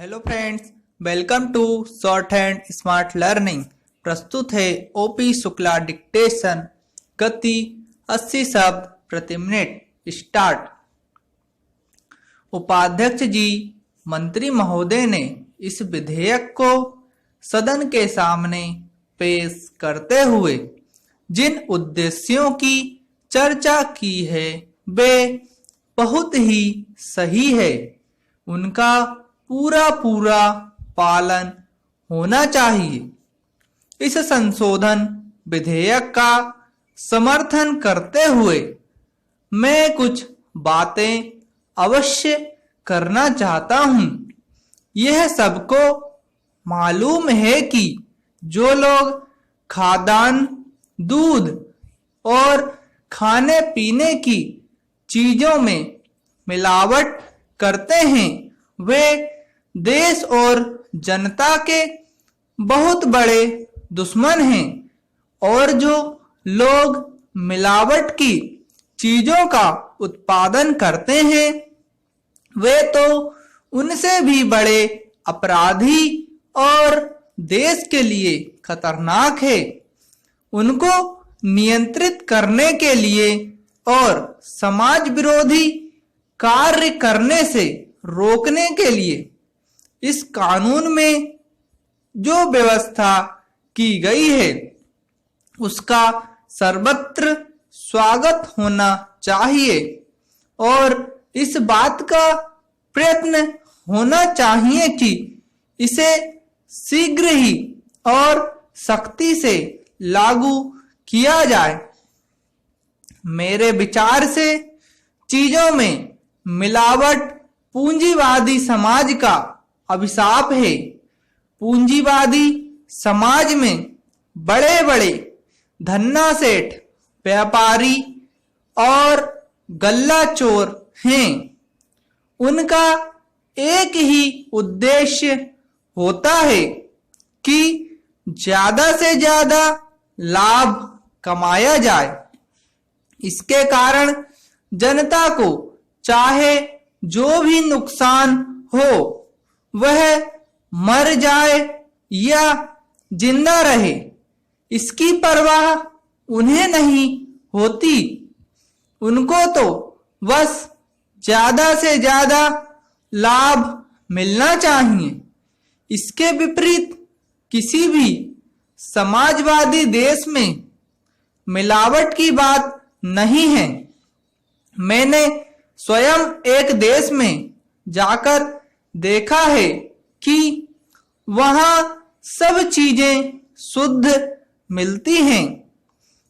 Hello friends, welcome to short hand smart learning. प्रस्तुत है OP Shukla dictation. गति 80 शब्द प्रति मिनट। स्टार्ट। उपाध्यक्ष जी, मंत्री महोदय ने इस विधेयक को सदन के सामने पेश करते हुए जिन उद्देश्यों की चर्चा की है वे बहुत ही सही है। उनका पूरा पालन होना चाहिए। इस संशोधन विधेयक का समर्थन करते हुए मैं कुछ बातें अवश्य करना चाहता हूं। यह सबको मालूम है कि जो लोग खाद्यान्न, दूध और खाने पीने की चीजों में मिलावट करते हैं वे देश और जनता के बहुत बड़े दुश्मन हैं, और जो लोग मिलावट की चीजों का उत्पादन करते हैं वे तो उनसे भी बड़े अपराधी और देश के लिए खतरनाक है। उनको नियंत्रित करने के लिए और समाज विरोधी कार्य करने से रोकने के लिए इस कानून में जो व्यवस्था की गई है उसका सर्वत्र स्वागत होना चाहिए, और इस बात का प्रयत्न होना चाहिए कि इसे शीघ्र ही और सख्ती से लागू किया जाए। मेरे विचार से चीजों में मिलावट पूंजीवादी समाज का अभिशाप है। पूंजीवादी समाज में बड़े बड़े धन्ना सेठ, व्यापारी और गल्ला चोर हैं। उनका एक ही उद्देश्य होता है कि ज्यादा से ज्यादा लाभ कमाया जाए। इसके कारण जनता को चाहे जो भी नुकसान हो वह मर जाए या जिंदा रहे, इसकी परवाह उन्हें नहीं होती। उनको तो बस ज्यादा से ज्यादा लाभ मिलना चाहिए। इसके विपरीत किसी भी समाजवादी देश में मिलावट की बात नहीं है। मैंने स्वयं एक देश में जाकर देखा है कि वहां सब चीजें शुद्ध मिलती हैं।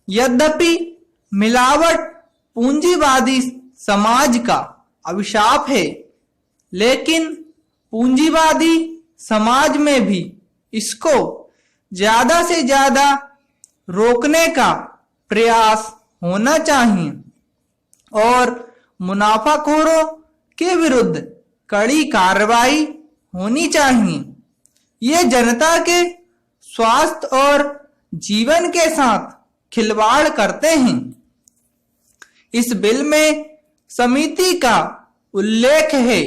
यद्यपि मिलावट पूंजीवादी समाज का अभिशाप है, लेकिन पूंजीवादी समाज में भी इसको ज्यादा से ज्यादा रोकने का प्रयास होना चाहिए और मुनाफाखोरों के विरुद्ध कड़ी कार्रवाई होनी चाहिए। ये जनता के स्वास्थ्य और जीवन के साथ खिलवाड़ करते हैं। इस बिल में समिति का उल्लेख है।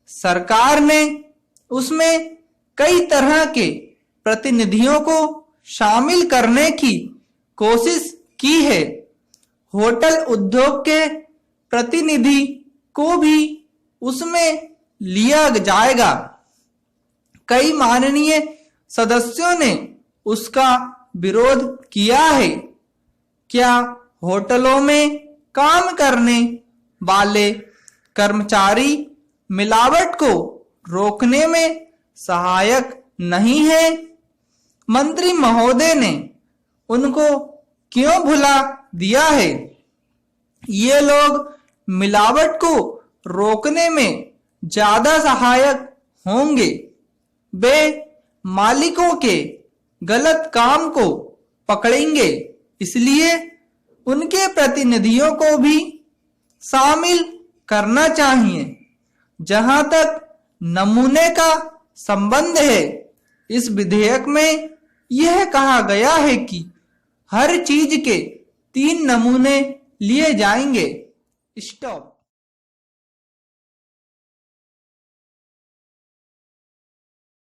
सरकार ने उसमें कई तरह के प्रतिनिधियों को शामिल करने की कोशिश की है। होटल उद्योग के प्रतिनिधि को भी उसमें लिया जाएगा। कई माननीय सदस्यों ने उसका विरोध किया है। क्या होटलों में काम करने वाले कर्मचारी मिलावट को रोकने में सहायक नहीं है? मंत्री महोदय ने उनको क्यों भुला दिया है? ये लोग मिलावट को रोकने में ज्यादा सहायक होंगे। वे मालिकों के गलत काम को पकड़ेंगे, इसलिए उनके प्रतिनिधियों को भी शामिल करना चाहिए। जहां तक नमूने का संबंध है, इस विधेयक में यह कहा गया है कि हर चीज के 3 नमूने लिए जाएंगे। स्टॉप।